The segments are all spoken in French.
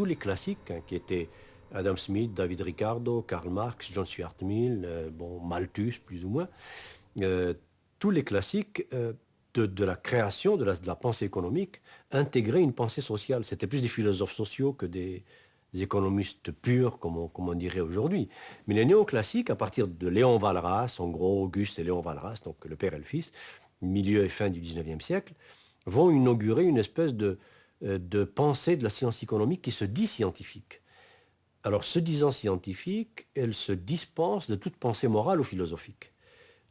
tous les classiques qui étaient Adam Smith, David Ricardo, Karl Marx, John Stuart Mill, Malthus plus ou moins, tous les classiques de la création, de la pensée économique, intégraient une pensée sociale. C'était plus des philosophes sociaux que des économistes purs, comme on dirait aujourd'hui. Mais les néoclassiques, à partir de Léon Walras, en gros Auguste et Léon Walras, donc le père et le fils, milieu et fin du 19e siècle, vont inaugurer une espèce de pensée de la science économique qui se dit scientifique. Alors, se disant scientifique, elle se dispense de toute pensée morale ou philosophique.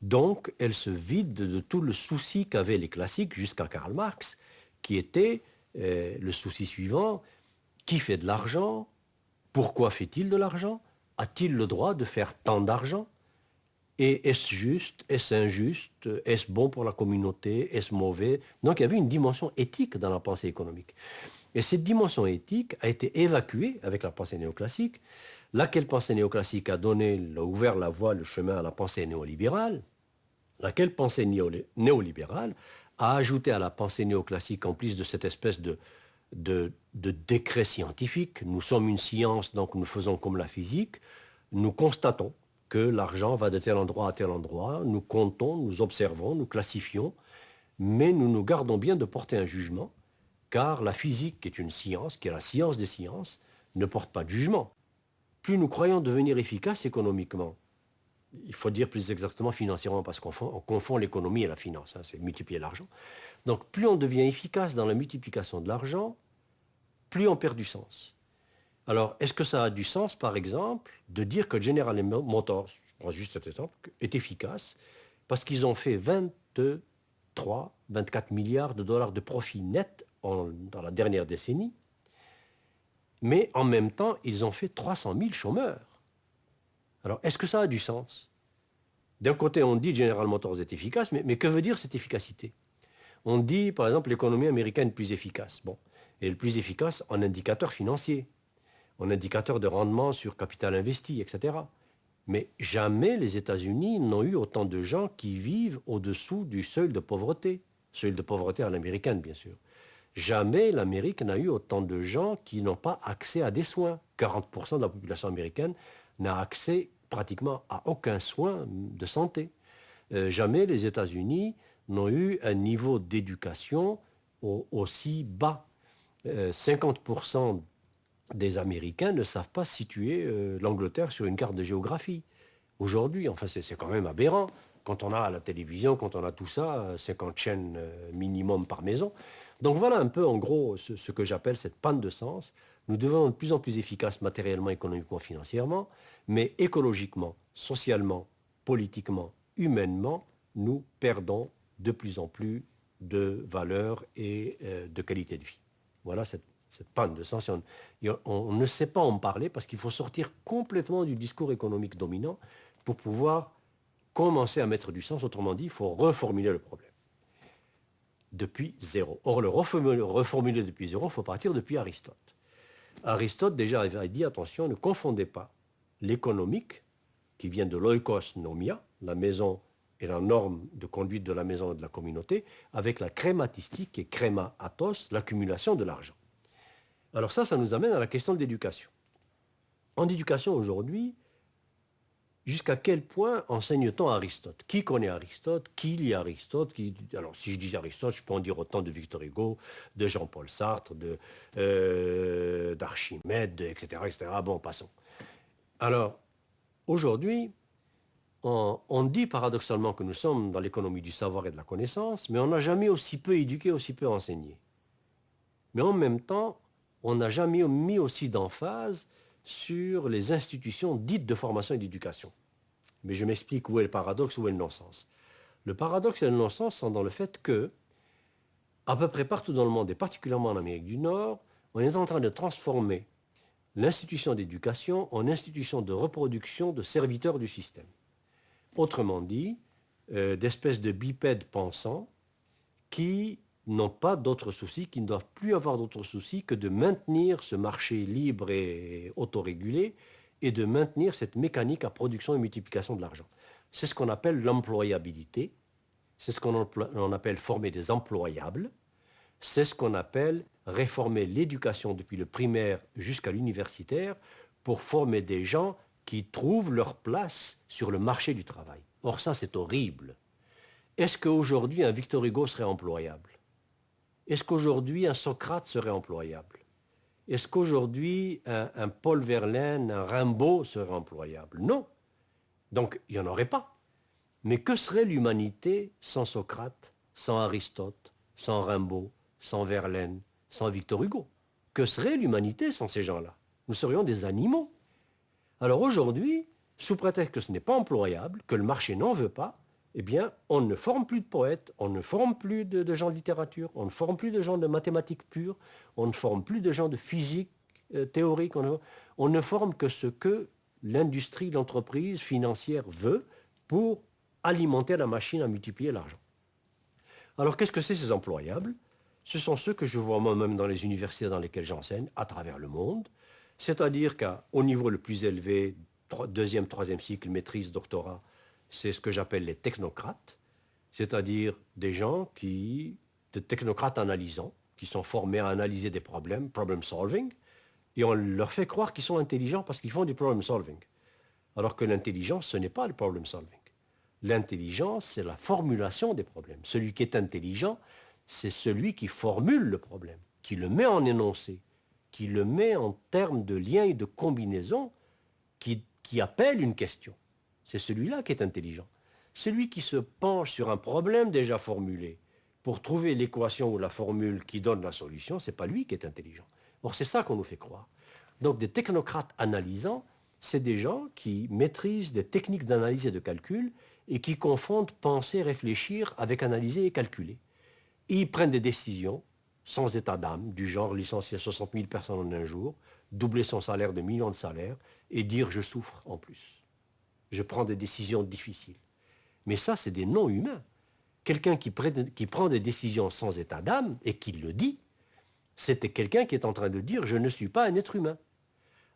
Donc, elle se vide de tout le souci qu'avaient les classiques jusqu'à Karl Marx, qui était le souci suivant: qui fait de l'argent? Pourquoi fait-il de l'argent? A-t-il le droit de faire tant d'argent? Et est-ce juste? Est-ce injuste? Est-ce bon pour la communauté? Est-ce mauvais? Donc il y avait une dimension éthique dans la pensée économique. Et cette dimension éthique a été évacuée avec la pensée néoclassique, laquelle pensée néoclassique a ouvert la voie, le chemin à la pensée néolibérale, laquelle pensée néolibérale a ajouté à la pensée néoclassique, en plus de cette espèce de décret scientifique: nous sommes une science, donc nous faisons comme la physique, nous constatons que l'argent va de tel endroit à tel endroit, nous comptons, nous observons, nous classifions, mais nous nous gardons bien de porter un jugement, car la physique, qui est une science, qui est la science des sciences, ne porte pas de jugement. Plus nous croyons devenir efficaces économiquement, il faut dire plus exactement financièrement, parce qu'on confond l'économie et la finance, c'est multiplier l'argent. Donc plus on devient efficace dans la multiplication de l'argent, plus on perd du sens. Alors, est-ce que ça a du sens, par exemple, de dire que General Motors, je prends juste cet exemple, est efficace parce qu'ils ont fait 23, 24 milliards de dollars de profit net dans la dernière décennie, mais en même temps, ils ont fait 300 000 chômeurs. Alors, est-ce que ça a du sens? D'un côté, on dit General Motors est efficace, mais que veut dire cette efficacité? On dit, par exemple, l'économie américaine plus efficace. Bon, et le plus efficace en indicateur financier, en indicateur de rendement sur capital investi, etc. Mais jamais les États-Unis n'ont eu autant de gens qui vivent au-dessous du seuil de pauvreté à l'américaine, bien sûr. Jamais l'Amérique n'a eu autant de gens qui n'ont pas accès à des soins. 40% de la population américaine n'a accès pratiquement à aucun soin de santé. Jamais les États-Unis n'ont eu un niveau d'éducation aussi bas. 50% des Américains ne savent pas situer l'Angleterre sur une carte de géographie. Aujourd'hui, enfin, c'est quand même aberrant. Quand on a la télévision, quand on a tout ça, 50 chaînes minimum par maison. Donc voilà un peu, en gros, ce que j'appelle cette panne de sens. Nous devons être de plus en plus efficaces matériellement, économiquement, financièrement, mais écologiquement, socialement, politiquement, humainement, nous perdons de plus en plus de valeur et de qualité de vie. Voilà cette panne de sens. On ne sait pas en parler parce qu'il faut sortir complètement du discours économique dominant pour pouvoir commencer à mettre du sens. Autrement dit, il faut reformuler le problème depuis zéro. Or, le reformuler depuis zéro, il faut partir depuis Aristote. Aristote déjà avait dit, attention, ne confondez pas l'économique, qui vient de l'oikos nomia, la maison et la norme de conduite de la maison et de la communauté, avec la crématistique et créma athos, l'accumulation de l'argent. Alors ça nous amène à la question de l'éducation. En éducation aujourd'hui, jusqu'à quel point enseigne-t-on Aristote? Qui connaît Aristote? Qui lit Aristote? Alors si je dis Aristote, je peux en dire autant de Victor Hugo, de Jean-Paul Sartre, d'Archimède, etc., etc. Bon, passons. Alors, aujourd'hui, on dit paradoxalement que nous sommes dans l'économie du savoir et de la connaissance, mais on n'a jamais aussi peu éduqué, aussi peu enseigné. Mais en même temps, on n'a jamais mis aussi d'emphase sur les institutions dites de formation et d'éducation. Mais je m'explique où est le paradoxe, où est le non-sens. Le paradoxe et le non-sens sont dans le fait que, à peu près partout dans le monde, et particulièrement en Amérique du Nord, on est en train de transformer l'institution d'éducation en institution de reproduction de serviteurs du système. Autrement dit, d'espèces de bipèdes pensants qui n'ont pas d'autres soucis, qui ne doivent plus avoir d'autres soucis que de maintenir ce marché libre et autorégulé et de maintenir cette mécanique à production et multiplication de l'argent. C'est ce qu'on appelle l'employabilité, c'est ce qu'on appelle former des employables. c'est ce qu'on appelle réformer l'éducation depuis le primaire jusqu'à l'universitaire pour former des gens qui trouvent leur place sur le marché du travail. Or ça, c'est horrible. Est-ce qu'aujourd'hui, un Victor Hugo serait employable? Est-ce qu'aujourd'hui, un Socrate serait employable? Est-ce qu'aujourd'hui, un Paul Verlaine, un Rimbaud serait employable? Non. Donc, il n'y en aurait pas. Mais que serait l'humanité sans Socrate, sans Aristote, sans Rimbaud, sans Verlaine, sans Victor Hugo? Que serait l'humanité sans ces gens-là? Nous serions des animaux. Alors aujourd'hui, sous prétexte que ce n'est pas employable, que le marché n'en veut pas, eh bien, on ne forme plus de poètes, on ne forme plus de gens de littérature, on ne forme plus de gens de mathématiques pures, on ne forme plus de gens de physique théorique, on ne forme que ce que l'industrie, l'entreprise financière veut pour alimenter la machine à multiplier l'argent. Alors qu'est-ce que c'est ces employables? Ce sont ceux que je vois moi-même dans les universités dans lesquelles j'enseigne, à travers le monde, c'est-à-dire qu'au niveau le plus élevé, deuxième, troisième cycle, maîtrise, doctorat, c'est ce que j'appelle les technocrates, c'est-à-dire des gens des technocrates analysants, qui sont formés à analyser des problèmes, problem solving, et on leur fait croire qu'ils sont intelligents parce qu'ils font du problem solving. Alors que l'intelligence, ce n'est pas le problem solving. L'intelligence, c'est la formulation des problèmes. Celui qui est intelligent, c'est celui qui formule le problème, qui le met en énoncé, qui le met en termes de liens et de combinaisons qui appellent une question. C'est celui-là qui est intelligent. Celui qui se penche sur un problème déjà formulé pour trouver l'équation ou la formule qui donne la solution, ce n'est pas lui qui est intelligent. Or, c'est ça qu'on nous fait croire. Donc, des technocrates analysants, c'est des gens qui maîtrisent des techniques d'analyse et de calcul et qui confondent penser, réfléchir avec analyser et calculer. Et ils prennent des décisions sans état d'âme, du genre licencier 60 000 personnes en un jour, doubler son salaire de millions de salaires et dire « je souffre en plus ». Je prends des décisions difficiles. Mais ça, c'est des non-humains. Quelqu'un qui prend des décisions sans état d'âme et qui le dit, c'était quelqu'un qui est en train de dire « je ne suis pas un être humain ».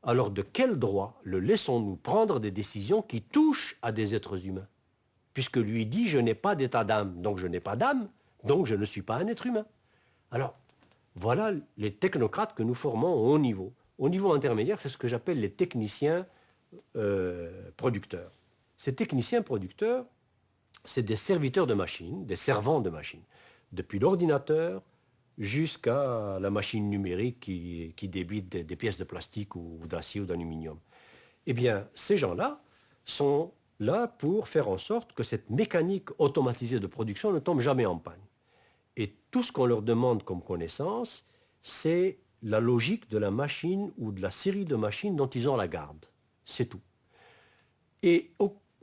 Alors de quel droit le laissons-nous prendre des décisions qui touchent à des êtres humains? Puisque lui dit « je n'ai pas d'état d'âme, donc je n'ai pas d'âme, donc je ne suis pas un être humain ». Alors, voilà les technocrates que nous formons au haut niveau. Au niveau intermédiaire, c'est ce que j'appelle les techniciens producteurs. Ces techniciens producteurs, c'est des serviteurs de machines, des servants de machines, depuis l'ordinateur jusqu'à la machine numérique qui débite des pièces de plastique ou d'acier ou d'aluminium. Eh bien, ces gens-là sont là pour faire en sorte que cette mécanique automatisée de production ne tombe jamais en panne. Et tout ce qu'on leur demande comme connaissance, c'est la logique de la machine ou de la série de machines dont ils ont la garde. C'est tout. Et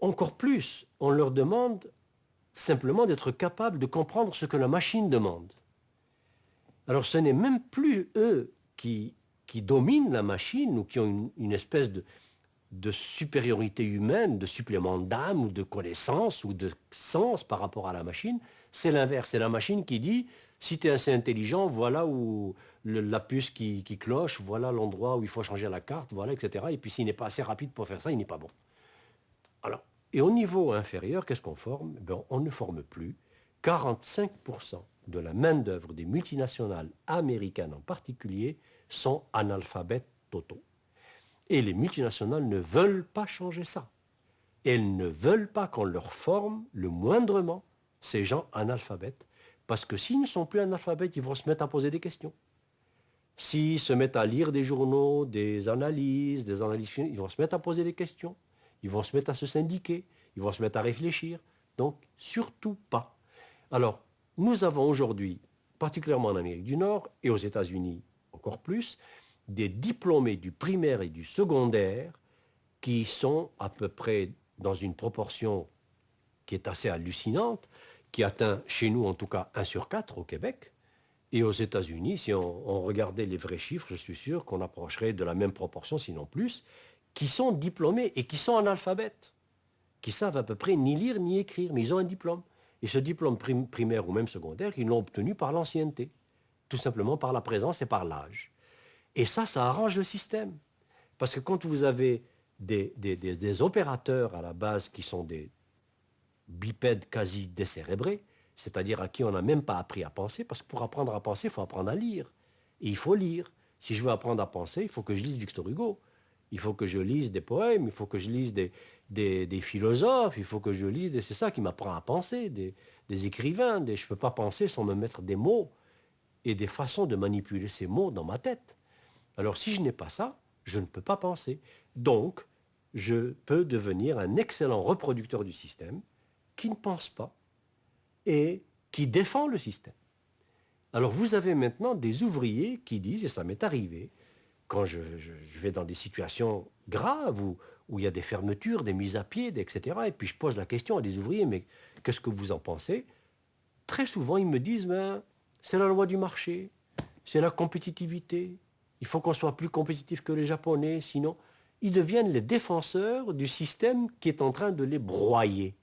encore plus, on leur demande simplement d'être capable de comprendre ce que la machine demande. Alors ce n'est même plus eux qui dominent la machine ou qui ont une espèce de supériorité humaine, de supplément d'âme ou de connaissance ou de sens par rapport à la machine. C'est l'inverse. C'est la machine qui dit, si tu es assez intelligent, voilà où la puce qui cloche, voilà l'endroit où il faut changer la carte, voilà, etc. Et puis s'il n'est pas assez rapide pour faire ça, il n'est pas bon. Alors, et au niveau inférieur, qu'est-ce qu'on forme? On ne forme plus. 45% de la main-d'œuvre des multinationales américaines en particulier sont analphabètes totaux. Et les multinationales ne veulent pas changer ça. Elles ne veulent pas qu'on leur forme le moindrement ces gens analphabètes, parce que s'ils ne sont plus analphabètes, ils vont se mettre à poser des questions. S'ils se mettent à lire des journaux, des analyses, ils vont se mettre à poser des questions. Ils vont se mettre à se syndiquer, ils vont se mettre à réfléchir. Donc, surtout pas. Alors, nous avons aujourd'hui, particulièrement en Amérique du Nord et aux États-Unis encore plus, des diplômés du primaire et du secondaire qui sont à peu près dans une proportion qui est assez hallucinante, qui atteint chez nous en tout cas 1 sur 4 au Québec. Et aux États-Unis, si on regardait les vrais chiffres, je suis sûr qu'on approcherait de la même proportion, sinon plus, qui sont diplômés et qui sont analphabètes, qui savent à peu près ni lire ni écrire, mais ils ont un diplôme. Et ce diplôme primaire ou même secondaire, ils l'ont obtenu par l'ancienneté, tout simplement par la présence et par l'âge. Et ça arrange le système. Parce que quand vous avez des opérateurs à la base qui sont des bipèdes quasi décérébrés, c'est-à-dire à qui on n'a même pas appris à penser, parce que pour apprendre à penser, il faut apprendre à lire. Et il faut lire. Si je veux apprendre à penser, il faut que je lise Victor Hugo. Il faut que je lise des poèmes, il faut que je lise des philosophes, il faut que je lise c'est ça qui m'apprend à penser, des écrivains. Je ne peux pas penser sans me mettre des mots et des façons de manipuler ces mots dans ma tête. Alors si je n'ai pas ça, je ne peux pas penser. Donc, je peux devenir un excellent reproducteur du système qui ne pense pas et qui défend le système. Alors vous avez maintenant des ouvriers qui disent, et ça m'est arrivé, quand je vais dans des situations graves où il y a des fermetures, des mises à pied, etc., et puis je pose la question à des ouvriers, mais qu'est-ce que vous en pensez? Très souvent, ils me disent, ben, c'est la loi du marché, c'est la compétitivité, il faut qu'on soit plus compétitif que les Japonais, sinon ils deviennent les défenseurs du système qui est en train de les broyer.